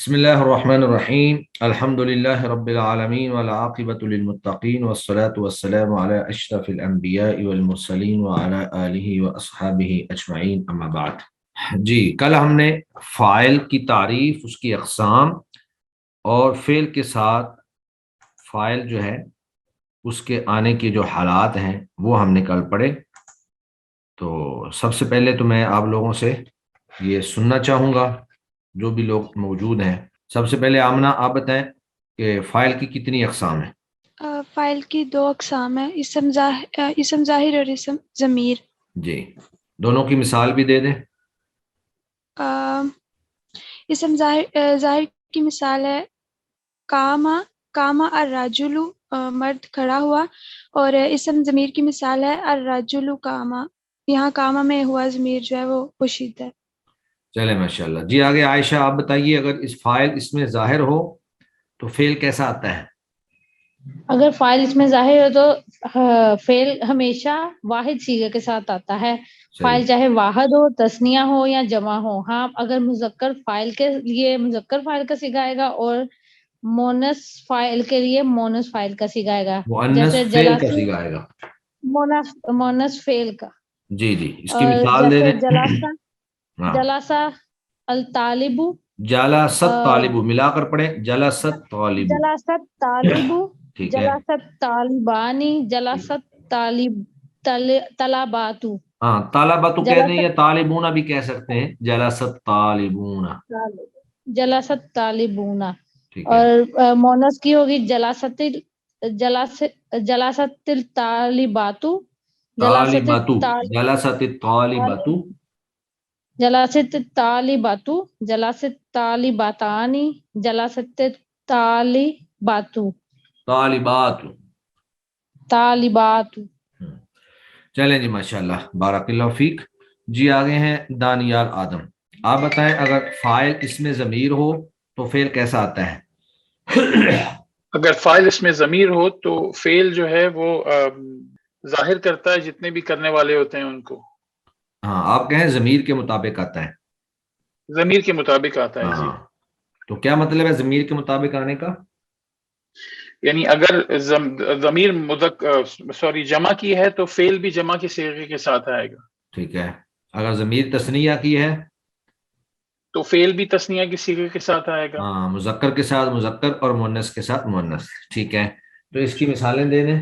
بسم اللہ الرحمن الرحیم الحمد للہ رب العالمین والعاقبۃ للمتقین والصلاة والسلام علی اشرف الانبیاء والمرسلین وعلی آلہ واصحابہ اجمعین اما بعد۔ جی، کل ہم نے فاعل کی تعریف، اس کی اقسام اور فعل کے ساتھ فاعل جو ہے اس کے آنے کے جو حالات ہیں وہ ہم نے کل پڑھے۔ تو سب سے پہلے تو میں آپ لوگوں سے یہ سننا چاہوں گا، جو بھی لوگ موجود ہیں۔ سب سے پہلے آمنہ آپ بتائیں کہ فاعل کی کتنی اقسام ہیں؟ فاعل کی دو اقسام ہیں، اسم ظاہر اور اسم ضمیر۔ جی، دونوں کی مثال بھی دے دیں۔ اسم ظاہر کی مثال ہے کاما الرجل، مرد کھڑا ہوا، اور اسم ضمیر کی مثال ہے الرجل کاما، یہاں کاما میں ہوا ضمیر جو ہے وہ پوشیدہ ہے۔ چلے ماشاءاللہ۔ جی آگے عائشہ آپ بتائیے، اگر اس فاعل اس میں ظاہر ہو تو فعل کیسا آتا ہے؟ اگر فاعل اس میں ظاہر ہو تو فعل ہمیشہ واحد صیغے کے ساتھ آتا ہے۔ فاعل چاہے واحد ہو، تثنیہ ہو یا جمع ہو۔ ہاں، اگر مذکر فاعل کے لیے مذکر فاعل کا صیغہ آئے گا اور مونث فاعل کے لیے مونث فاعل کا صیغہ آئے گا، مؤنث جیسے فعل کا صیغہ آئے گا۔ مونث فعل کا۔ جی جی، اس کی مثال دے جیسے دیں۔ جلاسہ الطالب، جلست طالب، ملا کر پڑھیں، جلست طالب۔ جلاست طالب، ٹھیک ہے، جلاست طالبانی، جلاست طلباتو۔ ہاں طالباتو کہہ دیں یا طالبون بھی کہہ سکتے ہیں، جلست طالبون۔ جلاست طالبون۔ ٹھیک ہے، اور مونث کی ہوگی جلاست الطالباتو، طالباتو، جلست طالباتو، جلاست طالباتو، جلاست طالباتانی، جلاست طالباتو، طالباتو۔ چلیں جی، ماشاءاللہ، بارک اللہ فیک۔ جی آگے ہیں دانیال آدم، آپ بتائیں اگر فاعل اس میں ضمیر ہو تو فعل کیسا آتا ہے؟ اگر فاعل اس میں ضمیر ہو تو فعل جو ہے وہ ظاہر کرتا ہے جتنے بھی کرنے والے ہوتے ہیں ان کو۔ ہاں، آپ کہیں ضمیر کے مطابق آتا ہے۔ ضمیر کے مطابق آتا ہے، جی۔ تو کیا مطلب ہے ضمیر کے مطابق آنے کا؟ یعنی اگر ضمیر جمع کی ہے تو فعل بھی جمع کے صیغے کے ساتھ آئے گا۔ ٹھیک ہے، اگر ضمیر تثنیہ کی ہے تو فعل بھی تثنیہ کے صیغے کے ساتھ آئے گا۔ ہاں، مذکر کے ساتھ مذکر اور مؤنث کے ساتھ مؤنث۔ ٹھیک ہے، تو اس کی مثالیں دے دیں۔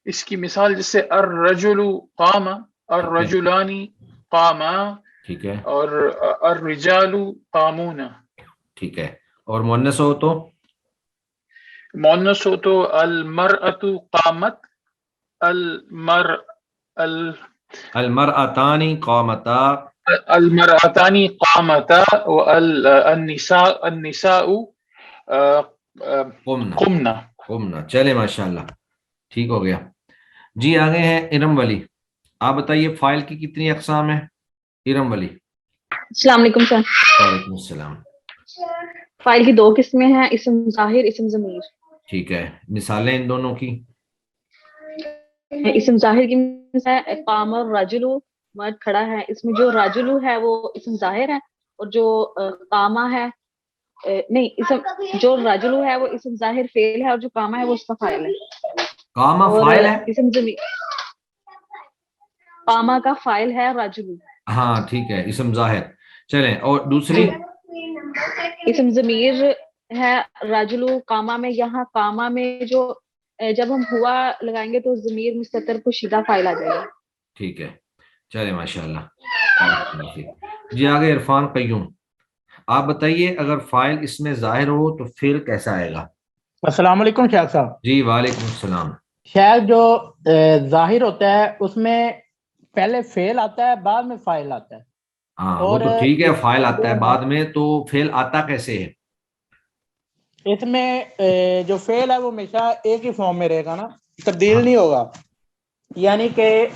اس کی مثال جیسے الرجل قام، الرجلانی قاما، ٹھیک ہے، اور الرجال قامون۔ ٹھیک ہے، اور مؤنث ہو تو؟ مؤنث ہو تو المرأۃ قامت، المرأتان قامتا، المرأتان قامتا، والنساء قمنا۔ چلے ماشاءاللہ، ٹھیک ہو گیا۔ جی آگے ہیں ارم ولی، آپ بتائیے فاعل کی کتنی اقسام ہیں؟ ارم ولی۔ السلام علیکم سر۔ وعلیکم السلام۔ فاعل کی دو قسمیں ہیں، اسم ظاہر، اسم ضمیر۔ ٹھیک ہے، مثالیں ان دونوں کی؟ اسم ظاہر کی مثال ہے قام الرجل، مرد کھڑا ہے، اس میں جو رجل ہے وہ اسم ظاہر ہے، اور جو قامہ ہے جو رجل ہے وہ اسم ظاہر فعل ہے، اور جو قامہ ہے وہ اس کا فاعل ہے۔ قامہ فاعل ہے؟ اسم ضمیر قامہ کا فاعل ہے رجل۔ ہاں ٹھیک ہے، اسم ظاہر۔ چلیں، اور دوسری؟ اسم ضمیر ہے رجل قامہ میں، یہاں قامہ میں جو جب ہم ہوا لگائیں گے تو ضمیر مستتر پوشیدہ فاعل آ جائے گا۔ ٹھیک ہے، چلے ماشاءاللہ۔ جی آگے عرفان قیوم، آپ بتائیے اگر فاعل اس میں ظاہر ہو تو فعل کیسا آئے گا؟ السلام علیکم شیخ صاحب۔ جی وعلیکم السلام۔ شیخ، جو ظاہر ہوتا ہے اس میں پہلے فعل آتا ہے، بعد میں فاعل آتا ہے۔ ہاں وہ تو ٹھیک ہے، فاعل آتا ہے بعد میں، تو فعل آتا کیسے ہے؟ اس میں جو فعل ہے وہ ہمیشہ ایک ہی فارم میں رہے گا نا، تبدیل نہیں ہوگا۔ یعنی کہ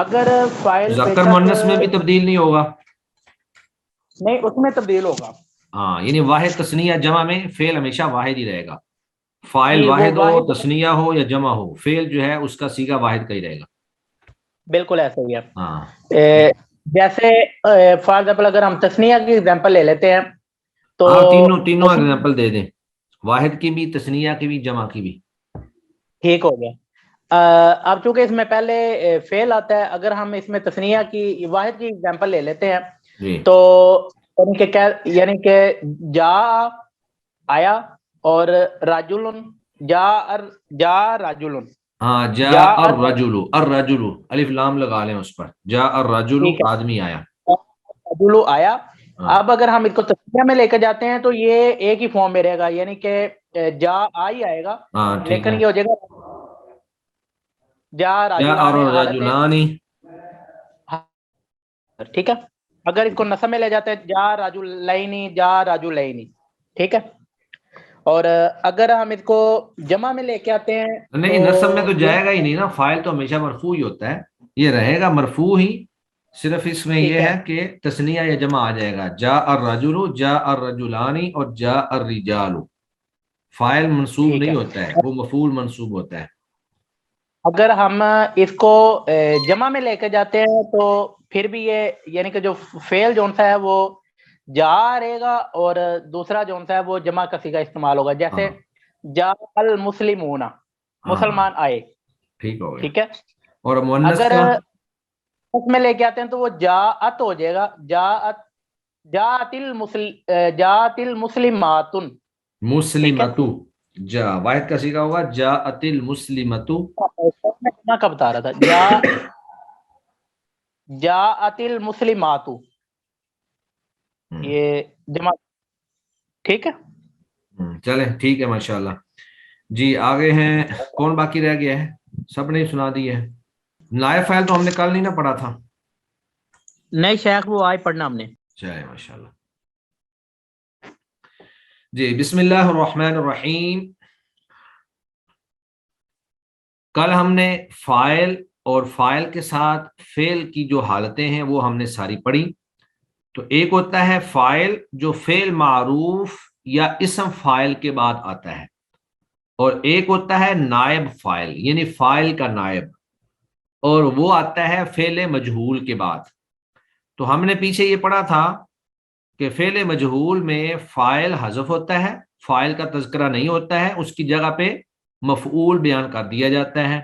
اگر فاعل مذکر مؤنث میں بھی تبدیل نہیں ہوگا؟ نہیں، اس میں تبدیل ہوگا۔ ہاں، یعنی واحد تثنیہ جمع میں فعل ہمیشہ واحد ہی رہے گا۔ فاعل واحد ہو، تثنیہ ہو یا جمع ہو، فعل جو ہے اس کا صیغہ واحد کا ہی رہے گا۔ بالکل ایسا ہی ہے۔ ہاں، جیسے فار ایگزامپل اگر ہم تثنیہ کی ایگزامپل لے لیتے ہیں تو آپ تینوں ایگزامپل دے دیں، واحد کی بھی، تثنیہ کی بھی، جمع کی بھی. ٹھیک ہو گیا. اب چونکہ اس میں پہلے فعل آتا ہے، اگر ہم اس میں تثنیہ کی واحد کی ایگزامپل لے لیتے ہیں جی تو یعنی کہ جا آیا، اور راجل جا راجل، ہاں، جا الرجل، الرجل الف لام لگا لیں اس پر، جا الرجل ٹھیک ہے، آدمی آیا. راجل آیا. ہاں اب اگر ہم اس کو تثنیہ میں لے کے جاتے ہیں تو یہ ایک ہی فارم میں رہے گا، یعنی کہ جا آئی آئے گا، ہاں ٹھیک لیکن ہے. یہ ہو جائے گا جا جا راجلان حالت. الرجلان، ٹھیک ہے، اگر اس کو نصب میں لے جاتے ہیں جا راجلینی، جا راجلینی. ٹھیک ہے، اور اگر ہم اس کو جمع میں لے کے آتے ہیں نہیں نصب میں تو جائے گا ہی نہیں نا، فاعل تو ہمیشہ مرفوع ہی ہوتا ہے، یہ رہے گا مرفوع ہی. صرف اس میں یہ ہے کہ تثنیہ یا جمع آ جائے گا، جا الرجل، جا الرجلان اور جا الرجال. فاعل منصوب ٹھیک نہیں ہے. ہوتا ہے، وہ مفعول منصوب ہوتا ہے. اگر ہم اس کو جمع میں لے کے جاتے ہیں تو پھر بھی یہ یعنی کہ جو فعل جو ہے وہ جا رہے گا، اور دوسرا جو ہے وہ جمع کا صیغہ استعمال ہوگا، جیسے جا المسلمون، مسلمان آئے. ٹھیک ہو گیا. ٹھیک ہے، اور مؤنث اگر کا اس میں لے کے آتے ہیں تو وہ جاءت ہو جائے گا، جاءت المسلمات. مسلمتو، جا واحد کا صیغہ ہوگا جاءت المسلمتو. میں کب بتا رہا تھا جاءت المسلمات، یہ جمع. ٹھیک ہے، چلیں ٹھیک ہے ماشاءاللہ. جی آگے ہیں، کون باقی رہ گیا ہے؟ سب نے سنا دی ہے. نائب فاعل تو ہم نے کل نہیں نہ پڑھا تھا. نہیں شیخ، وہ آج پڑھنا ہم نے. چلے ماشاءاللہ. جی بسم اللہ الرحمن الرحیم. کل ہم نے فاعل اور فاعل کے ساتھ فعل کی جو حالتیں ہیں وہ ہم نے ساری پڑھی. تو ایک ہوتا ہے فاعل جو فعل معروف یا اسم فاعل کے بعد آتا ہے، اور ایک ہوتا ہے نائب فاعل یعنی فاعل کا نائب، اور وہ آتا ہے فعل مجہول کے بعد. تو ہم نے پیچھے یہ پڑھا تھا کہ فعل مجہول میں فاعل حذف ہوتا ہے، فاعل کا تذکرہ نہیں ہوتا ہے، اس کی جگہ پہ مفعول بیان کر دیا جاتا ہے،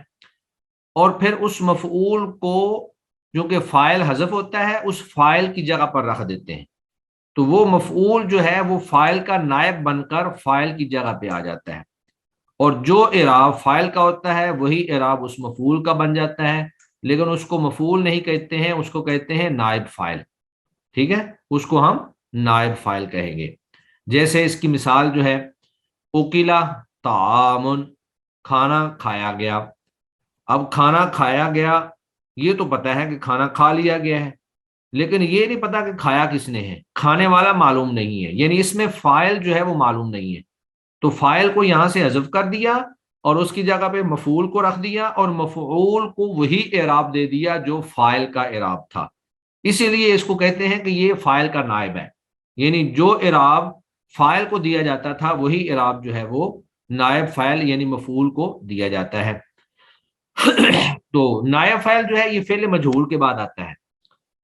اور پھر اس مفعول کو جو کہ فاعل حذف ہوتا ہے اس فاعل کی جگہ پر رکھ دیتے ہیں. تو وہ مفعول جو ہے وہ فاعل کا نائب بن کر فاعل کی جگہ پہ آ جاتا ہے، اور جو اعراب فاعل کا ہوتا ہے وہی اعراب اس مفعول کا بن جاتا ہے، لیکن اس کو مفعول نہیں کہتے ہیں، اس کو کہتے ہیں نائب فاعل. ٹھیک ہے، اس کو ہم نائب فاعل کہیں گے. جیسے اس کی مثال جو ہے اکلا طعام، کھانا کھایا گیا. اب کھانا کھایا گیا یہ تو پتا ہے کہ کھانا کھا لیا گیا ہے، لیکن یہ نہیں پتا کہ کھایا کس نے ہے، کھانے والا معلوم نہیں ہے، یعنی اس میں فاعل جو ہے وہ معلوم نہیں ہے. تو فاعل کو یہاں سے حذف کر دیا اور اس کی جگہ پہ مفعول کو رکھ دیا، اور مفعول کو وہی اعراب دے دیا جو فاعل کا اعراب تھا. اسی لیے اس کو کہتے ہیں کہ یہ فاعل کا نائب ہے، یعنی جو اعراب فاعل کو دیا جاتا تھا وہی اعراب جو ہے وہ نائب فاعل یعنی مفعول کو دیا جاتا ہے. تو نائب فاعل جو ہے یہ فعل مجہول کے بعد آتا ہے،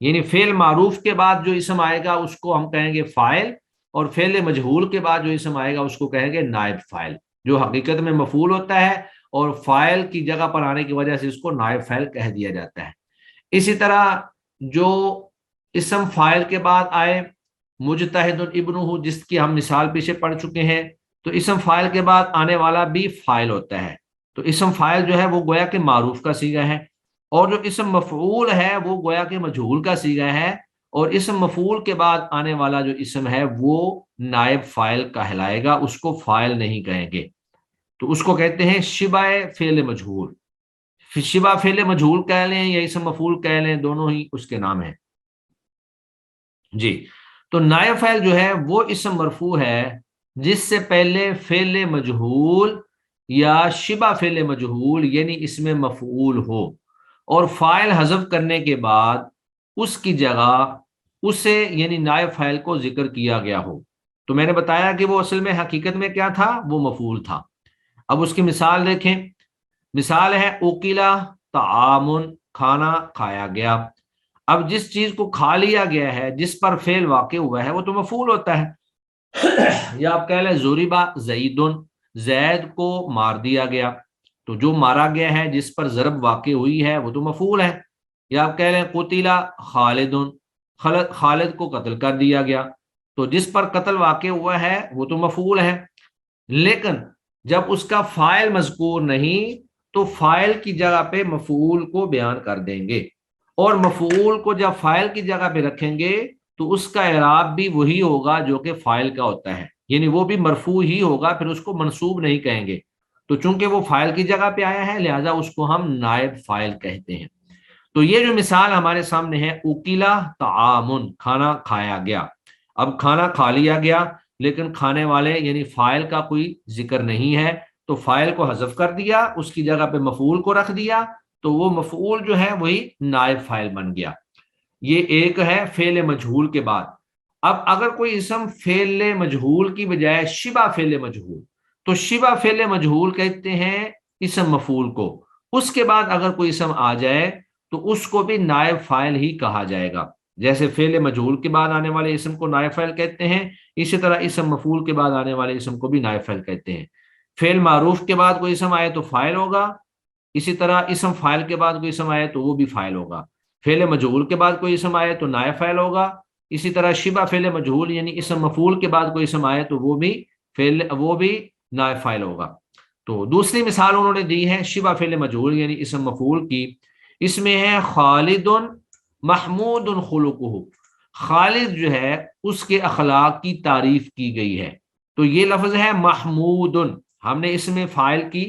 یعنی فعل معروف کے بعد جو اسم آئے گا اس کو ہم کہیں گے فاعل، اور فعل مجہول کے بعد جو اسم آئے گا اس کو کہیں گے نائب فاعل، جو حقیقت میں مفعول ہوتا ہے اور فاعل کی جگہ پر آنے کی وجہ سے اس کو نائب فاعل کہہ دیا جاتا ہے. اسی طرح جو اسم فاعل کے بعد آئے مجتہد ابنہ، جس کی ہم مثال پیچھے پڑھ چکے ہیں، تو اسم فاعل کے بعد آنے والا بھی فاعل ہوتا ہے. تو اسم فاعل جو ہے وہ گویا کہ معروف کا صیغہ ہے، اور جو اسم مفعول ہے وہ گویا کہ مجہول کا صیغہ ہے، اور اسم مفعول کے بعد آنے والا جو اسم ہے وہ نائب فاعل کہلائے گا، اس کو فاعل نہیں کہیں گے. تو اس کو کہتے ہیں شبہ فعل مجہول. شبہ فعل مجہول کہہ لیں یا اسم مفعول کہہ لیں، دونوں ہی اس کے نام ہیں. جی تو نائب فاعل جو ہے وہ اسم مرفوع ہے جس سے پہلے فعل مجہول یا شبہ فعل مجہول یعنی اس میں مفعول ہو، اور فاعل حذف کرنے کے بعد اس کی جگہ اسے یعنی نائب فاعل کو ذکر کیا گیا ہو. تو میں نے بتایا کہ وہ اصل میں حقیقت میں کیا تھا، وہ مفعول تھا. اب اس کی مثال دیکھیں، مثال ہے اوکیلا طعام، کھانا کھایا گیا. اب جس چیز کو کھا لیا گیا ہے، جس پر فعل واقع ہوا ہے، وہ تو مفعول ہوتا ہے. یا آپ کہہ لیں ضربا زیدن، زید کو مار دیا گیا، تو جو مارا گیا ہے جس پر ضرب واقع ہوئی ہے وہ تو مفعول ہے۔ یا آپ کہہ لیں قتل خالد، خالد کو قتل کر دیا گیا، تو جس پر قتل واقع ہوا ہے وہ تو مفعول ہے۔ لیکن جب اس کا فاعل مذکور نہیں تو فاعل کی جگہ پہ مفعول کو بیان کر دیں گے، اور مفعول کو جب فاعل کی جگہ پہ رکھیں گے تو اس کا اعراب بھی وہی ہوگا جو کہ فاعل کا ہوتا ہے، یعنی وہ بھی مرفوع ہی ہوگا، پھر اس کو منصوب نہیں کہیں گے۔ تو چونکہ وہ فاعل کی جگہ پہ آیا ہے لہذا اس کو ہم نائب فاعل کہتے ہیں۔ تو یہ جو مثال ہمارے سامنے ہے، اکیلا طعامن، کھانا کھایا گیا۔ اب کھانا کھا لیا گیا لیکن کھانے والے یعنی فاعل کا کوئی ذکر نہیں ہے، تو فاعل کو حذف کر دیا، اس کی جگہ پہ مفعول کو رکھ دیا، تو وہ مفعول جو ہے وہی نائب فاعل بن گیا۔ یہ ایک ہے فعل مجہول کے بعد۔ اب اگر کوئی اسم فعل مجہول کی بجائے شبہ فعل مجہول، تو شبہ فعل مجہول کہتے ہیں اسم مفعول کو، اس کے بعد اگر کوئی اسم آ جائے تو اس کو بھی نائب فاعل ہی کہا جائے گا۔ جیسے فعل مجہول کے بعد آنے والے اسم کو نائب فاعل کہتے ہیں، اسی طرح اسم مفعول کے بعد آنے والے اسم کو بھی نائب فاعل کہتے ہیں۔ فعل معروف کے بعد کوئی اسم آئے تو فاعل ہوگا، اسی طرح اسم فاعل کے بعد کوئی اسم آئے تو وہ بھی فاعل ہوگا۔ فعل مجہول کے بعد کوئی اسم آئے تو نائب فاعل ہوگا، اسی طرح شبہ فعل مجہول یعنی اسم مفعول کے بعد کوئی اسم آئے تو وہ بھی نائب فاعل ہوگا۔ تو دوسری مثال انہوں نے دی ہے شبہ فعل مجہول یعنی اسم مفعول کی، اس میں ہے خالد محمود خلقہ، خالد جو ہے اس کے اخلاق کی تعریف کی گئی ہے، تو یہ لفظ ہے محمود، ہم نے اس میں فاعل کی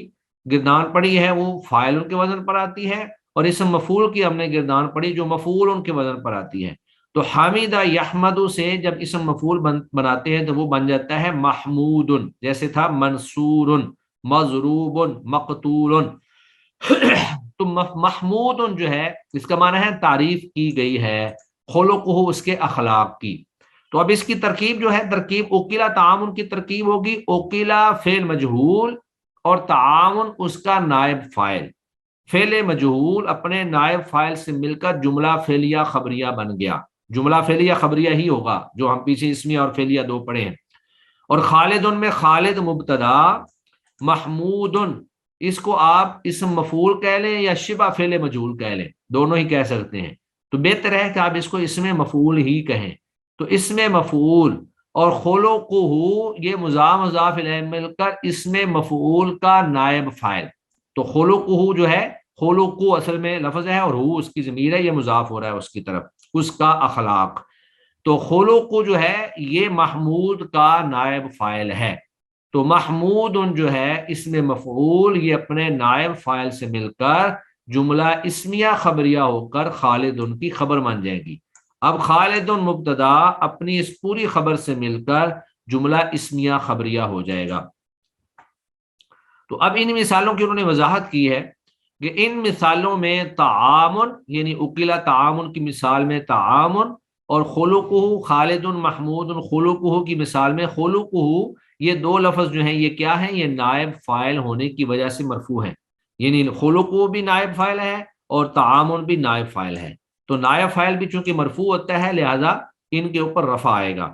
گردان پڑی ہے وہ فاعل ان کے وزن پر آتی ہے، اور اسم مفعول کی ہم نے گردان پڑی جو مفعول ان کے وزن پر آتی ہے۔ تو حمیدہ یحمد سے جب اسم مفعول بناتے ہیں تو وہ بن جاتا ہے محمود، جیسے تھا منصور، مضروب، مقتول۔ تو محمود جو ہے اس کا معنی ہے تعریف کی گئی ہے، خلقہ اس کے اخلاق کی۔ تو اب اس کی ترکیب جو ہے، ترکیب اوکیلا تعامن کی ترکیب ہوگی، اوکیلا فعل مجہول اور تعاون اس کا نائب فاعل۔ فعل مجہول اپنے نائب فاعل سے مل کر جملہ فعلیہ خبریہ بن گیا، جملہ فعلیہ خبریہ ہی ہوگا جو ہم پیچھے اسمیہ اور فعلیہ دو پڑھے ہیں۔ اور خالد میں خالد مبتدا، محمود اس کو آپ اسم مفعول کہہ لیں یا شبہ فعل مجہول کہہ لیں، دونوں ہی کہہ سکتے ہیں، تو بہتر ہے کہ آپ اس کو اسم مفعول ہی کہیں۔ تو اسم مفعول اور خلقہ یہ مضاف الیہ مل کر اسم مفعول کا نائب فاعل۔ تو خلقہ جو ہے، خلقہ اصل میں لفظ ہے اور ہو اس کی ضمیر ہے، یہ مضاف ہو رہا ہے اس کی طرف، اس کا اخلاق۔ تو خلقہ جو ہے یہ محمود کا نائب فاعل ہے، تو محمود جو ہے اسم مفعول یہ اپنے نائب فاعل سے مل کر جملہ اسمیہ خبریہ ہو کر خالد ان کی خبر بن جائے گی۔ اب خالد مبتدا اپنی اس پوری خبر سے مل کر جملہ اسمیہ خبریہ ہو جائے گا۔ تو اب ان مثالوں کی انہوں نے وضاحت کی ہے کہ ان مثالوں میں تعامن یعنی اکیلا تعامن کی مثال میں تعامن، اور خلقہ خالد محمود خلقہ کی مثال میں خلقہ، یہ دو لفظ جو ہیں یہ کیا ہیں؟ یہ نائب فاعل ہونے کی وجہ سے مرفوع ہیں، یعنی خلقہ بھی نائب فاعل ہے اور تعامن بھی نائب فاعل ہے، تو نائب فاعل بھی چونکہ مرفوع ہوتا ہے لہذا ان کے اوپر رفع آئے گا۔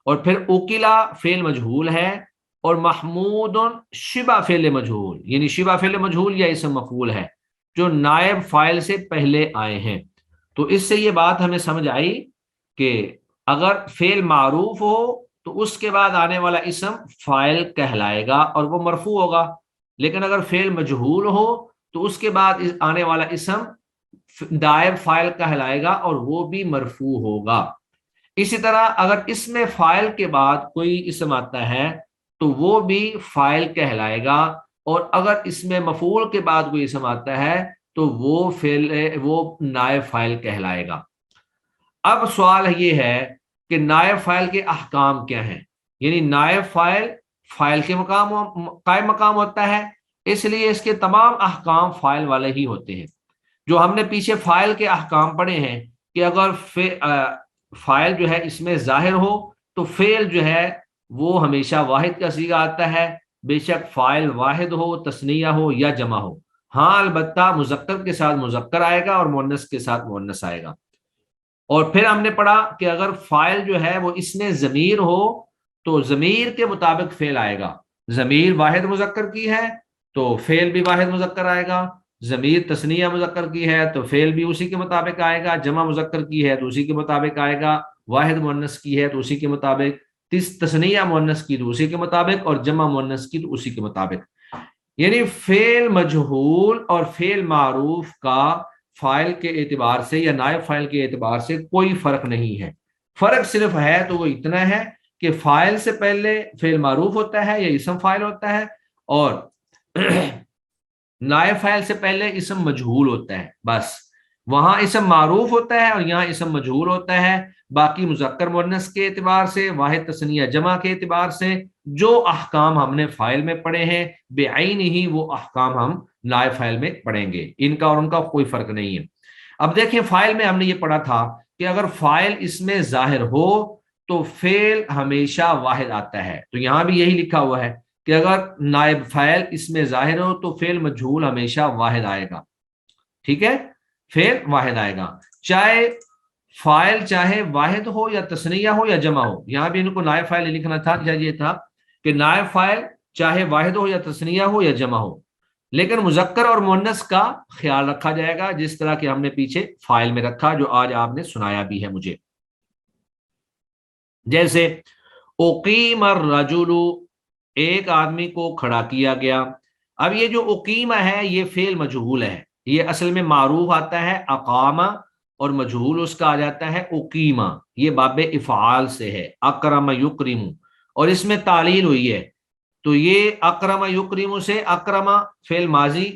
اور پھر اکیلا فعل مجہول ہے اور محمود شبہ فعل مجہول یعنی شبہ فعل مجہول یا اسم مفعول ہے جو نائب فاعل سے پہلے آئے ہیں۔ تو اس سے یہ بات ہمیں سمجھ آئی کہ اگر فعل معروف ہو تو اس کے بعد آنے والا اسم فاعل کہلائے گا اور وہ مرفوع ہوگا، لیکن اگر فعل مجہول ہو تو اس کے بعد آنے والا اسم نائب فاعل کہلائے گا اور وہ بھی مرفوع ہوگا۔ اسی طرح اگر اسم فاعل کے بعد کوئی اسم آتا ہے تو وہ بھی فاعل کہلائے گا، اور اگر اسم مفعول کے بعد کوئی اسم آتا ہے تو وہ نائب فاعل کہلائے گا۔ اب سوال یہ ہے کہ نائب فاعل کے احکام کیا ہیں؟ یعنی نائب فاعل کے قائم مقام ہوتا ہے، اس لیے اس کے تمام احکام فاعل والے ہی ہوتے ہیں۔ جو ہم نے پیچھے فاعل کے احکام پڑھے ہیں کہ اگر فاعل جو ہے اس میں ظاہر ہو تو فعل جو ہے وہ ہمیشہ واحد کا صیغہ آتا ہے، بے شک فاعل واحد ہو، تثنیہ ہو یا جمع ہو۔ ہاں البتہ مذکر کے ساتھ مذکر آئے گا اور مؤنث کے ساتھ مؤنث آئے گا۔ اور پھر ہم نے پڑھا کہ اگر فاعل جو ہے وہ اسم ضمیر ہو تو ضمیر کے مطابق فعل آئے گا. ضمیر واحد مذکر کی ہے تو فعل بھی واحد مذکر آئے گا. ضمیر تثنیہ مذکر کی ہے تو فعل بھی اسی کے مطابق آئے گا. جمع مذکر کی ہے تو اسی کے مطابق آئے گا. واحد مؤنث کی ہے تو اسی کے مطابق. تثنیہ مؤنث کی تو اسی کے مطابق, اور جمع مؤنث کی تو اسی کے مطابق. یعنی فعل مجہول اور فعل معروف کا فاعل کے اعتبار سے یا نائب فاعل کے اعتبار سے کوئی فرق نہیں ہے. فرق صرف ہے تو وہ اتنا ہے کہ فاعل سے پہلے فعل معروف ہوتا ہے یا اسم فاعل ہوتا ہے, اور نائب فاعل سے پہلے اسم مجہول ہوتا ہے. بس وہاں اسم معروف ہوتا ہے اور یہاں اسم مجہول ہوتا ہے. باقی مذکر مؤنث کے اعتبار سے, واحد تثنیہ جمع کے اعتبار سے جو احکام ہم نے فاعل میں پڑھے ہیں بعین ہی وہ احکام ہم نائب فاعل میں پڑھیں گے. ان کا اور ان کا کوئی فرق نہیں ہے. اب دیکھیں فاعل میں ہم نے یہ پڑھا تھا کہ اگر فاعل اس میں ظاہر ہو تو فعل ہمیشہ واحد آتا ہے. تو یہاں بھی یہی لکھا ہوا ہے کہ اگر نائب فاعل اس میں ظاہر ہو تو فعل مجہول ہمیشہ واحد آئے گا. ٹھیک ہے, فعل واحد آئے گا, چاہے فاعل چاہے واحد ہو یا تثنیہ ہو یا جمع ہو. یہاں بھی ان کو نائب فاعل لکھنا تھا, یہ تھا کہ نائب فاعل چاہے واحد ہو یا تثنیہ ہو یا جمع ہو, لیکن مذکر اور مؤنث کا خیال رکھا جائے گا جس طرح کہ ہم نے پیچھے فاعل میں رکھا, جو آج آپ نے سنایا بھی ہے مجھے. جیسے اقیم الرجل, ایک آدمی کو کھڑا کیا گیا. اب یہ جو اقیمہ ہے یہ فعل مجہول ہے, یہ اصل میں معروف آتا ہے اقامہ اور مجہول اس کا آ جاتا ہے اقیمہ. یہ باب افعال سے ہے, اکرم یکرم, اور اس میں تعلیل ہوئی ہے. تو یہ اکرم یکرم سے اکرمہ فعل ماضی,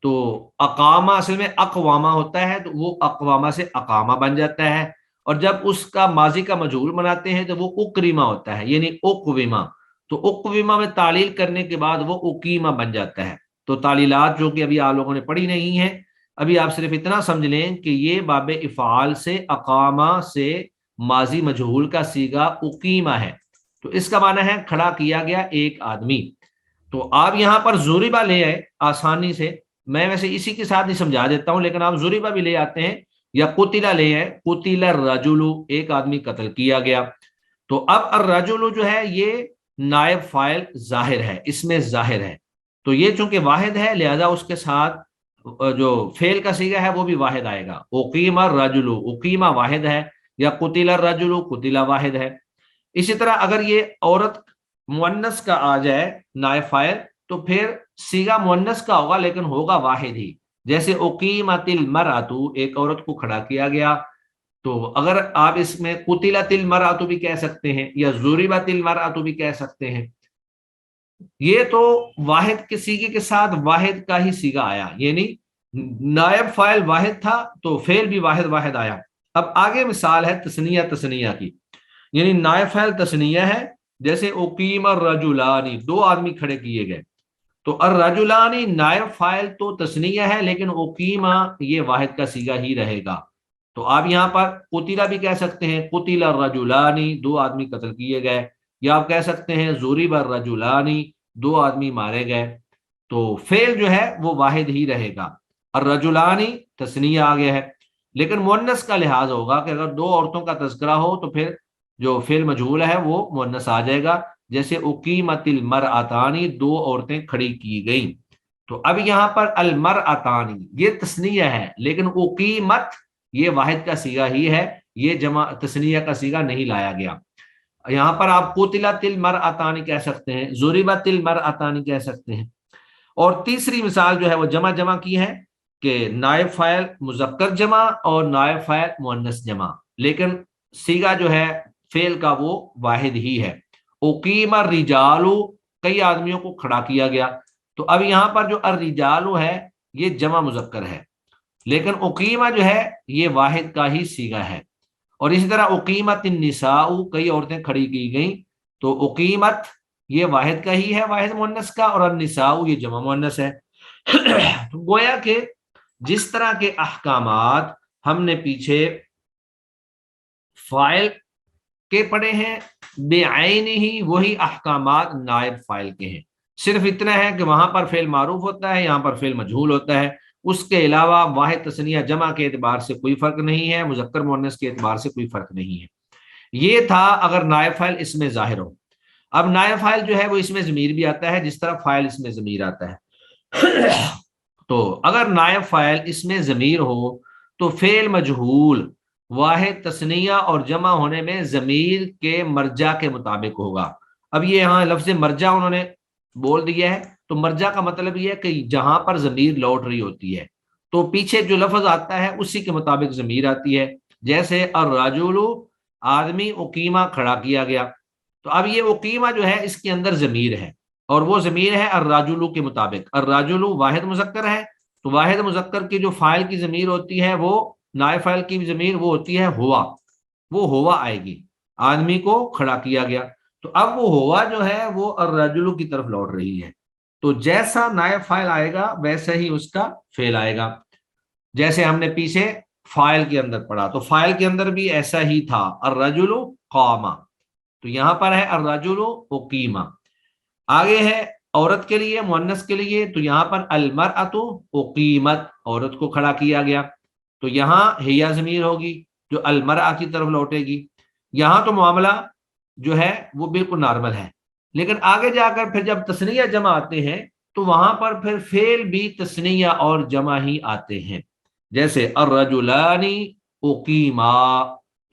تو اقامہ اصل میں اقوامہ ہوتا ہے, تو وہ اقوامہ سے اقامہ بن جاتا ہے. اور جب اس کا ماضی کا مجہول بناتے ہیں تو وہ اکریمہ ہوتا ہے, یعنی اقویمہ. تو اقویمہ میں تعلیل کرنے کے بعد وہ اقیمہ بن جاتا ہے. تو تعلیلات جو کہ ابھی آپ لوگوں نے پڑھی نہیں ہیں, ابھی آپ صرف اتنا سمجھ لیں کہ یہ باب افعال سے اقامہ سے ماضی مجہول کا صیغہ اقیمہ ہے. تو اس کا معنی ہے کھڑا کیا گیا ایک آدمی. تو آپ یہاں پر ضربہ لے آئے آسانی سے, میں ویسے اسی کے ساتھ ہی سمجھا دیتا ہوں, لیکن آپ ضربہ بھی لے آتے ہیں یا قتل لے آئے, قتل الرجل, ایک آدمی قتل کیا گیا. تو اب الرجل جو ہے یہ نائب فاعل ظاہر ہے, اس میں ظاہر ہے. تو یہ چونکہ واحد ہے لہذا اس کے ساتھ جو فعل کا صیغہ ہے وہ بھی واحد آئے گا. اقیم الرجل, اقیمہ واحد ہے, یا قتل الرجل, قتل واحد ہے. اسی طرح اگر یہ عورت مؤنث کا آ جائے نائب فاعل تو پھر صیغہ مؤنث کا ہوگا لیکن ہوگا واحد ہی. جیسے اقیمت المرأۃ, ایک عورت کو کھڑا کیا گیا. تو اگر آپ اس میں قتلت المرأۃ بھی کہہ سکتے ہیں یا ضربت المرأۃ بھی کہہ سکتے ہیں. یہ تو واحد کے صیغے کے ساتھ واحد کا ہی صیغہ آیا, یعنی نائب فاعل واحد تھا تو فعل بھی واحد واحد آیا. اب آگے مثال ہے تثنیہ کی, یعنی نائب فاعل تثنیہ ہے. جیسے اقیم الرجلان, دو آدمی کھڑے کیے گئے. تو الرجلان نائب فاعل تو تثنیہ ہے لیکن اقیمہ یہ واحد کا صیغہ ہی رہے گا. تو آپ یہاں پر قتل بھی کہہ سکتے ہیں, قتل الرجلان, دو آدمی قتل کیے گئے. یا آپ کہہ سکتے ہیں ضرب الرجلان, دو آدمی مارے گئے. تو فعل جو ہے وہ واحد ہی رہے گا. الرجلان تثنیہ آ گیا ہے, لیکن مؤنث کا لحاظ ہوگا کہ اگر دو عورتوں کا تذکرہ ہو تو پھر جو فعل مجہول ہے وہ مؤنث آ جائے گا. جیسے اقیمت المرأتان, دو عورتیں کھڑی کی گئیں. تو اب یہاں پر المرأتان یہ تثنیہ ہے لیکن اقیمت یہ واحد کا صیغہ ہی ہے, یہ جمع تثنیہ کا صیغہ نہیں لایا گیا. یہاں پر آپ قتلت المرأتان کہہ سکتے ہیں, ضربت المرأتان کہہ سکتے ہیں. اور تیسری مثال جو ہے وہ جمع کی ہے کہ نائب فاعل مذکر جمع اور نائب فاعل مؤنث جمع, لیکن صیغہ جو ہے فعل کا وہ واحد ہی ہے. اقیم الرجال, کئی آدمیوں کو کھڑا کیا گیا. تو اب یہاں پر جو الرجال ہے یہ جمع مذکر ہے, لیکن اقیمہ جو ہے یہ واحد کا ہی صیغہ ہے. اور اسی طرح اقیمت النساء, کئی عورتیں کھڑی کی گئیں. تو اقیمت یہ واحد کا ہی ہے, واحد مؤنث کا, اور النساء یہ جمع مؤنث ہے. تو گویا کہ جس طرح کے احکامات ہم نے پیچھے فاعل کے پڑھے ہیں بعین ہی وہی احکامات نائب فاعل کے ہیں. صرف اتنا ہے کہ وہاں پر فعل معروف ہوتا ہے, یہاں پر فعل مجہول ہوتا ہے. اس کے علاوہ واحد تثنیہ جمع کے اعتبار سے کوئی فرق نہیں ہے, مذکر مؤنث کے اعتبار سے کوئی فرق نہیں ہے. یہ تھا اگر نائب فاعل اس میں ظاہر ہو. اب نائب فاعل جو ہے وہ اس میں ضمیر بھی آتا ہے جس طرح فاعل اس میں ضمیر آتا ہے. تو اگر نائب فاعل اس میں ضمیر ہو تو فعل مجہول واحد تثنیہ اور جمع ہونے میں ضمیر کے مرجع کے مطابق ہوگا. اب یہ یہاں لفظ مرجع انہوں نے بول دیا ہے, تو مرجع کا مطلب یہ ہے کہ جہاں پر ضمیر لوٹ رہی ہوتی ہے تو پیچھے جو لفظ آتا ہے اسی کے مطابق ضمیر آتی ہے. جیسے الرجل آدمی, اقیمہ کھڑا کیا گیا, تو اب یہ اقیمہ جو ہے اس کے اندر ضمیر ہے اور وہ ضمیر ہے الرجل کے مطابق. الرجل واحد مذکر ہے, تو واحد مذکر کی جو فاعل کی ضمیر ہوتی ہے وہ نائب فاعل کی ضمیر وہ ہوتی ہے ہوا, وہ ہوا آئے گی, آدمی کو کھڑا کیا گیا. تو اب وہ ہوا جو ہے وہ الرجل کی طرف لوٹ رہی ہے, تو جیسا نائب فاعل آئے گا ویسا ہی اس کا فعل آئے گا. جیسے ہم نے پیچھے فاعل کے اندر پڑھا تو فاعل کے اندر بھی ایسا ہی تھا, الرجل قام, تو یہاں پر ہے الرجل اقیمہ. آگے ہے عورت کے لیے, مؤنث کے لیے, تو یہاں پر المرأۃ اقیمت, عورت کو کھڑا کیا گیا, تو یہاں ہیا ضمیر ہوگی جو المرأہ کی طرف لوٹے گی. یہاں تو معاملہ جو ہے وہ بالکل نارمل ہے, لیکن آگے جا کر پھر جب تثنیہ جمع آتے ہیں تو وہاں پر پھر فعل بھی تثنیہ اور جمع ہی آتے ہیں. جیسے الرجلان اقیما,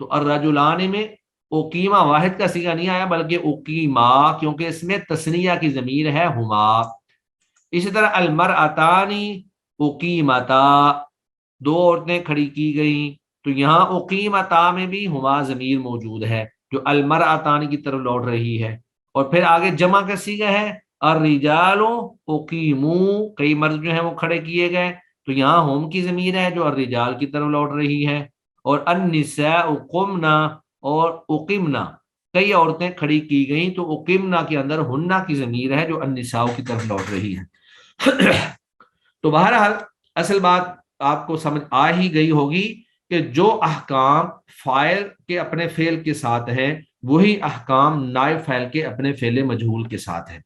تو الرجلان میں اقیما واحد کا صیغہ نہیں آیا بلکہ اقیما, کیونکہ اس میں تثنیہ کی ضمیر ہے ہما. اسی طرح المرأتان اقیمتا, دو عورتیں کھڑی کی گئیں, تو یہاں اقیمتا میں بھی ہما ضمیر موجود ہے جو المرأتان کی طرف لوٹ رہی ہے. اور پھر آگے جمع کا صیغہ ہے الرجال اقیموا, کئی مرد جو ہیں وہ کھڑے کیے گئے, تو یہاں ہوم کی ضمیر ہے جو الرجال کی طرف لوٹ رہی ہے. اور النساء قمنا اور اقمنا, کئی عورتیں کھڑی کی گئیں, تو اقمنا کے اندر ہننا کی ضمیر ہے جو النساء کی طرف لوٹ رہی ہے. تو بہرحال اصل بات آپ کو سمجھ آ ہی گئی ہوگی کہ جو احکام فاعل کے اپنے فعل کے ساتھ ہیں وہی احکام نائب فاعل کے اپنے فعل مجہول کے ساتھ ہیں.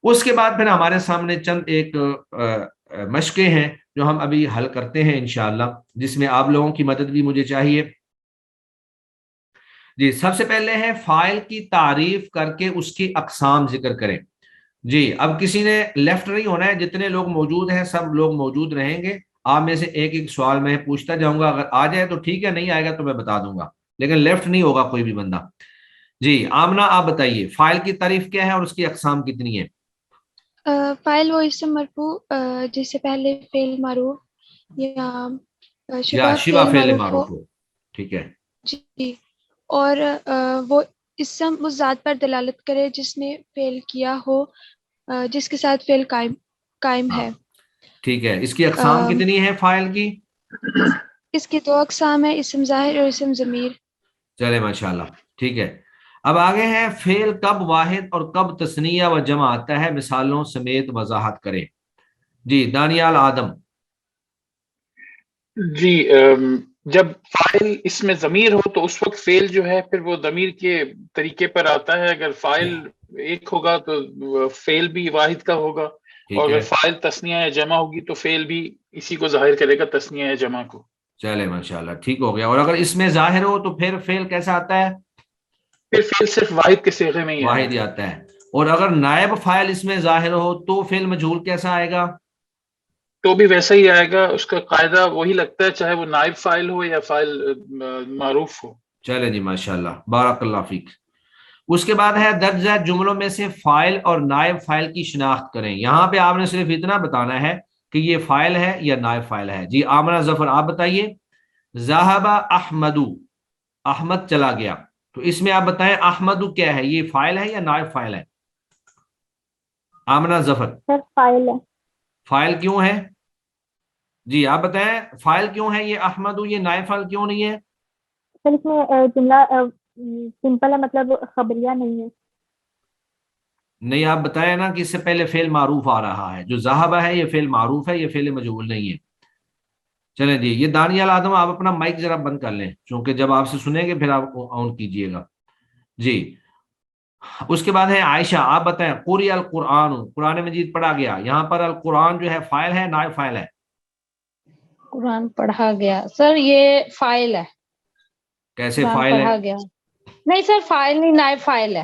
اس کے بعد پھر ہمارے سامنے چند ایک مشقیں ہیں جو ہم ابھی حل کرتے ہیں انشاءاللہ, جس میں آپ لوگوں کی مدد بھی مجھے چاہیے. جی, سب سے پہلے ہے فاعل کی تعریف کر کے اس کی اقسام ذکر کریں. جی, اب کسی نے لیفٹ نہیں ہونا ہے, جتنے لوگ موجود ہیں سب لوگ موجود رہیں گے. آپ میں سے ایک ایک سوال میں پوچھتا جاؤں گا, اگر آ جائے تو ٹھیک ہے, نہیں آئے گا تو میں بتا دوں گا, لیکن لیفٹ نہیں ہوگا کوئی بھی بندہ. جی آمنہ آپ بتائیے فاعل کی تعریف کیا ہے اور اس کی اقسام کتنی ہے؟ فاعل وہ اسم مرفوع جس سے پہلے فعل معروف یا یا شبہ فعل معروف ہو, ٹھیک ہے. جی, اور وہ اسم اس ذات پر دلالت کرے جس نے فعل کیا ہو, جس کے ساتھ فعل قائم ہے. ٹھیک ہے, اس کی اقسام کتنی ہے فاعل کی؟ اس کی دو اقسام ہے, اسم ظاہر اور اسم ضمیر. چلے ماشاءاللہ, ٹھیک ہے. اب آگے ہے فعل کب واحد اور کب تثنیہ و جمع آتا ہے, مثالوں سمیت وضاحت کریں. جی دانیال آدم. جی, جب فاعل اس میں ضمیر ہو تو اس وقت فعل جو ہے پھر وہ ضمیر کے طریقے پر آتا ہے. اگر فاعل ایک ہوگا تو فعل بھی واحد کا ہوگا, اور اگر فاعل تثنیہ یا جمع ہوگی تو فعل بھی اسی کو ظاہر کرے گا, تثنیہ یا جمع کو. چلے ماشاءاللہ, ٹھیک ہو گیا. اور اگر اس میں ظاہر ہو تو پھر فعل کیسا آتا ہے؟ پھر فعل صرف واحد کے صیغے میں ہی واحد ہی آتا ہے. اور اگر نائب فاعل اس میں ظاہر ہو تو فعل مجہول کیسا آئے گا؟ تو بھی ویسا ہی آئے گا, اس کا قاعدہ وہی لگتا ہے چاہے وہ نائب فاعل ہو یا فاعل معروف ہو. چلے جی ماشاءاللہ, بارک اللہ فیک. اس کے بعد ہے درج ذیل جملوں میں سے فاعل اور نائب فاعل کی شناخت کریں. یہاں پہ آپ نے صرف اتنا بتانا ہے کہ یہ فاعل ہے یا نائب فاعل ہے. جی آمنہ ظفر آپ بتائیے. ذہب احمد, احمد چلا گیا, تو اس میں آپ بتائیں احمد کیا ہے, یہ فاعل ہے یا نائب فاعل ہے؟ آمنہ ظفر. فاعل ہے. فاعل کیوں ہے؟ جی آپ بتائیں فاعل کیوں ہے یہ احمد, یہ نائب فاعل کیوں نہیں ہے؟ سر اس میں جملہ سمپل ہے, مطلب خبریہ نہیں ہے. نہیں, آپ بتائیں نا کہ اس سے پہلے فعل معروف آ رہا ہے, جو ذہب ہے یہ فعل معروف ہے, یہ فعل مجہول نہیں ہے. چلیں جی, یہ دانیال آدم آپ اپنا مائک ذرا بند کر لیں, چونکہ جب آپ سے سنیں گے پھر آپ آن کیجئے گا. جی اس کے بعد ہے عائشہ, آپ بتائیں قرئ القرآن, قرآن مجید پڑھا گیا. یہاں پر القرآن جو ہے فاعل ہے نائب فاعل ہے؟ قرآن پڑھا گیا سر یہ فاعل ہے. کیسے فاعل ہے؟ پڑھا گیا نہیں سر, فاعل نہیں, نائب فاعل ہے.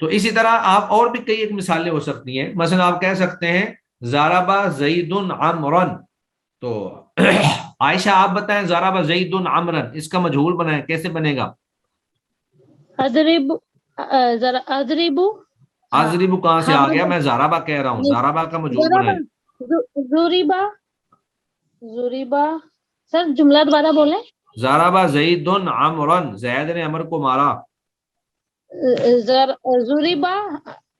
تو اسی طرح آپ اور بھی کئی ایک مثالیں ہو سکتی ہیں. مثلا آپ کہہ سکتے ہیں ضرب زید عمرا. تو عائشہ آپ بتائیں ضرب زید عمرا اس کا مجہول بنائیں, کیسے بنے گا؟ اضرب اضرب اضرب کہاں سے آ گیا؟ میں ضربہ کہہ رہا ہوں, ضربہ کا مجہول بنائیں. زوریبا زوریبا. سر جملہ دوبارہ بولیں. ضرب زید عمرا, زید نے عمر کو مارا. زوریبا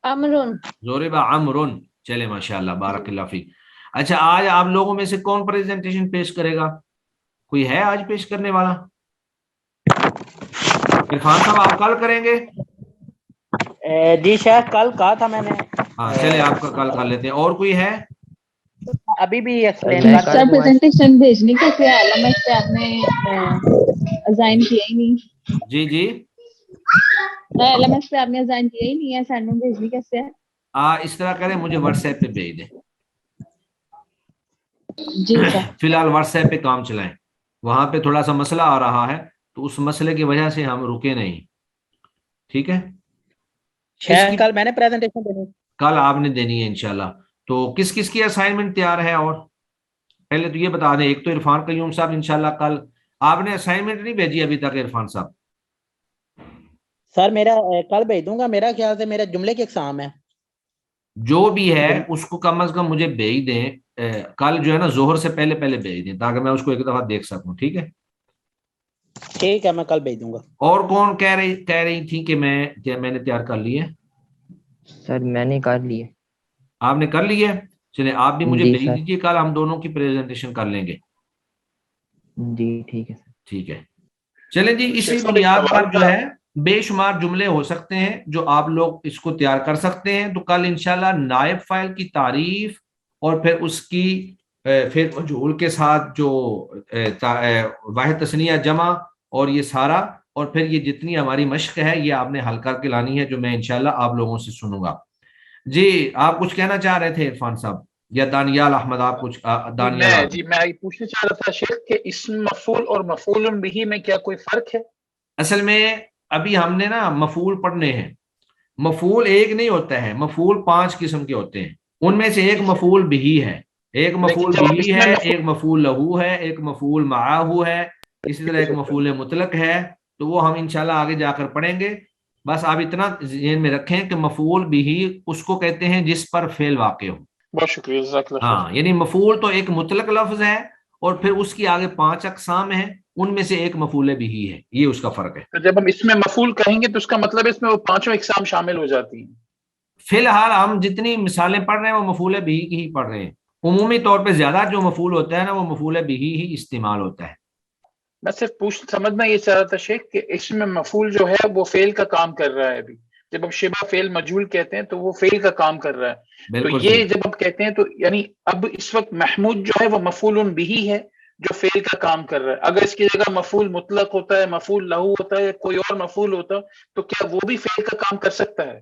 امرن. ضرب عمرا. چلے ماشاءاللہ, بارک اللہ فیک. اچھا آج آپ لوگوں میں سے کون پریزنٹیشن پیش کرے گا؟ کوئی ہے آج پیش کرنے والا؟ عرفان صاحب آپ کل کریں گے؟ جی شاید کل کہا تھا میں نے. ہاں چلے آپ کا کل کر لیتے ہیں. اور کوئی ہے؟ ابھی بھی ایکسپلین میں کر کر دوں آج. پریزنٹیشن بھیجنے کا کیا علامت سے آپ نے ازائن کیا ہی نہیں. جی جی علامت سے آپ نے ازائن کیا ہی نہیں ہے, اسائنمنٹ بھیجنی کیسے ہے؟ اس طرح کریں, مجھے واٹس ایپ پہ بھیج دیں. جی سر. فی الحال واٹس ایپ پہ کام چلائیں, وہاں پہ تھوڑا سا مسئلہ آ رہا ہے تو اس مسئلے کی وجہ سے ہم رکے نہیں. ٹھیک ہے, شاید کل میں نے پریزنٹیشن دینی. کل آپ نے دینی ہے انشاءاللہ. تو کس کس کی اسائنمنٹ تیار ہے؟ اور پہلے تو یہ بتا دیں, ایک تو عرفان قیوم صاحب انشاءاللہ کل. آپ نے اسائنمنٹ نہیں بھیجی ابھی تک عرفان صاحب؟ سر میرا کل بھیج دوں گا, میرا خیال سے میرا جملے کے ایگزام ہے. جو بھی ہے اس کو کم از کم مجھے بھیج دیں کل, جو ہے نا ظہر سے پہلے پہلے بھیج دیں تاکہ میں اس کو ایک دفعہ دیکھ سکوں. ٹھیک ہے ٹھیک ہے, میں کل بھیج دوں گا. اور کون کہہ رہی تھی کہ میں نے تیار کر لی ہے؟ سر میں نے کر لی ہے. آپ نے کر لی ہے؟ چلیں آپ بھی مجھے جی بھیج سر. دیجیے, کل ہم دونوں کی پریزنٹیشن کر لیں گے. جی ٹھیک ہے سر. ٹھیک ہے چلیں جی. اسی شیخ صاحب، ایک بنیاد سوال پر جو ہے بے شمار جملے ہو سکتے ہیں جو آپ لوگ اس کو تیار کر سکتے ہیں. تو کل انشاءاللہ نائب فاعل کی تعریف اور پھر اس کی پھر مجہول کے ساتھ جو واحد تثنیہ جمع اور یہ سارا, اور پھر یہ جتنی ہماری مشق ہے یہ آپ نے حل کر کے لانی ہے, جو میں انشاءاللہ آپ لوگوں سے سنوں گا. جی آپ کچھ کہنا چاہ رہے تھے عرفان صاحب یا دانیال احمد؟ آپ کچھ دانیال احمد. میں یہ پوچھنا چاہ رہا تھا شیخ کہ اسم مفعول اور مفعول بہ میں کیا کوئی فرق ہے؟ اصل میں ابھی ہم نے نا مفعول پڑھنے ہیں. مفعول ایک نہیں ہوتا ہے, مفعول 5 قسم کے ہوتے ہیں. ان میں سے ایک مفعول بہ ہے, ایک مفعول بہ ہے, ایک مفعول لہو ہے, ایک مفعول معاہو ہے, اسی طرح ایک مفعول مطلق ہے. تو وہ ہم انشاءاللہ آگے جا کر پڑھیں گے. بس آپ اتنا ذہن میں رکھیں کہ مفعول بہ اس کو کہتے ہیں جس پر فعل واقع ہو. بہت شکریہ, جزاک اللہ. ہاں یعنی مفعول تو ایک مطلق لفظ ہے اور پھر اس کی آگے 5 اقسام ہیں, ان میں سے ایک مفعول بہ ہے. یہ اس کا فرق ہے. تو جب ہم اس میں مفعول کہیں گے تو اس کا مطلب اس میں وہ 5 اقسام شامل ہو جاتی ہیں. فی الحال ہم جتنی مثالیں پڑھ رہے ہیں وہ مفعول بہ کی ہی پڑھ رہے ہیں. عمومی طور پہ زیادہ جو مفعول ہوتا ہے نا وہ مفعول بہ ہی استعمال ہوتا ہے. میں صرف سمجھنا یہ چاہ رہا تھا شیخ کہ اس میں مفعول جو ہے وہ فعل کا کام کر رہا ہے. ابھی جب ہم شبہ فعل مجہول کہتے ہیں تو وہ فعل کا کام کر رہا ہے. تو یہ جب ہم کہتے ہیں تو یعنی اب اس وقت محمود جو ہے وہ مفعول بہ ہے جو فعل کا کام کر رہا ہے. اگر اس کی جگہ مفعول مطلق ہوتا ہے, مفعول لہو ہوتا ہے, کوئی اور مفعول ہوتا تو کیا وہ بھی فعل کا کام کر سکتا ہے؟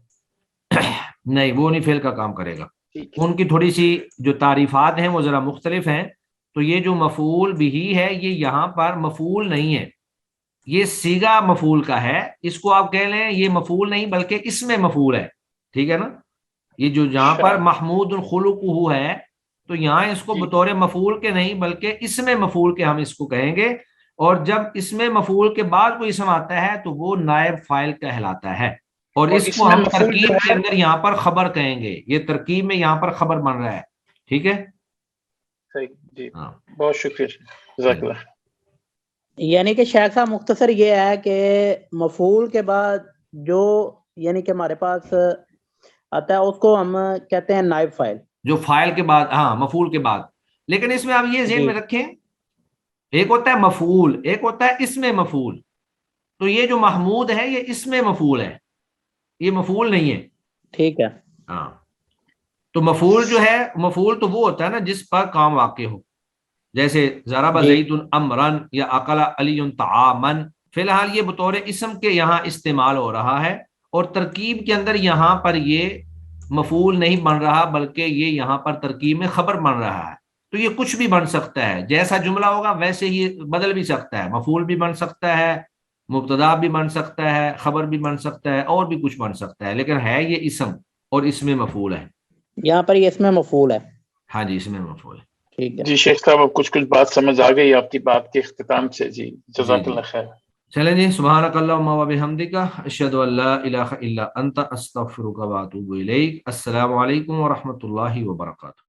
نہیں, وہ نہیں فعل کا کام کرے گا. ان کی تھوڑی سی جو تعریفات ہیں وہ ذرا مختلف ہیں. تو یہ جو مفعول بہ ہے یہ یہاں پر مفعول نہیں ہے, یہ صیغہ مفعول کا ہے. اس کو آپ کہہ لیں یہ مفعول نہیں بلکہ اسم مفعول ہے. ٹھیک ہے نا, یہ جو جہاں پر محمود خلقہ ہے تو یہاں اس کو بطور مفعول کے نہیں بلکہ اسم مفعول کے ہم اس کو کہیں گے. اور جب اسم مفعول کے بعد کوئی اسم آتا ہے تو وہ نائب فاعل کہلاتا ہے. اور اس کو ہم ترکیب کے اندر یہاں پر خبر کہیں گے. یہ ترکیب میں یہاں پر خبر بن رہا ہے. ٹھیک ہے, صحیح جی, بہت شکریہ, جزاک اللہ. یعنی کہ شیخ صاحب مختصر یہ ہے کہ مفعول کے بعد جو یعنی کہ ہمارے پاس آتا ہے اس کو ہم کہتے ہیں نائب فاعل, جو فاعل کے بعد, ہاں مفعول کے بعد. لیکن اس میں آپ یہ ذہن میں رکھیں, ایک ہوتا ہے مفعول, ایک ہوتا ہے اسم مفعول. تو یہ جو محمود ہے یہ اسم مفعول ہے, یہ مفعول نہیں ہے. ٹھیک ہے, ہاں. تو مفعول جو ہے, مفعول تو وہ ہوتا ہے نا جس پر کام واقع ہو, جیسے ضرب زید امرا یا اکل علی طعاما. فی الحال یہ بطور اسم کے یہاں استعمال ہو رہا ہے اور ترکیب کے اندر یہاں پر یہ مفعول نہیں بن رہا بلکہ یہ یہاں پر ترکیب میں خبر بن رہا ہے. تو یہ کچھ بھی بن سکتا ہے, جیسا جملہ ہوگا ویسے ہی بدل بھی سکتا ہے. مفعول بھی بن سکتا ہے, مبتدا بھی بن سکتا ہے، خبر بھی بن سکتا ہے، اور بھی کچھ بن سکتا ہے، لیکن ہے یہ اسم اور اس میں مفعول ہے. یہاں پر یہ اس میں مفعول ہے. ہاں جی، اس میں مفعول ہے. ٹھیک ہے جی شیخ صاحب اب کچھ بات سمجھ آ گئی آپ کی بات کے اختتام سے. جی جزاک اللہ خیر. چلیں جی، سبحانک اللہم و بحمدک، اشہد ان لا الہ الا انت، استغفرک و اتوب الیک. السلام علیکم و رحمۃ اللہ وبرکاتہ.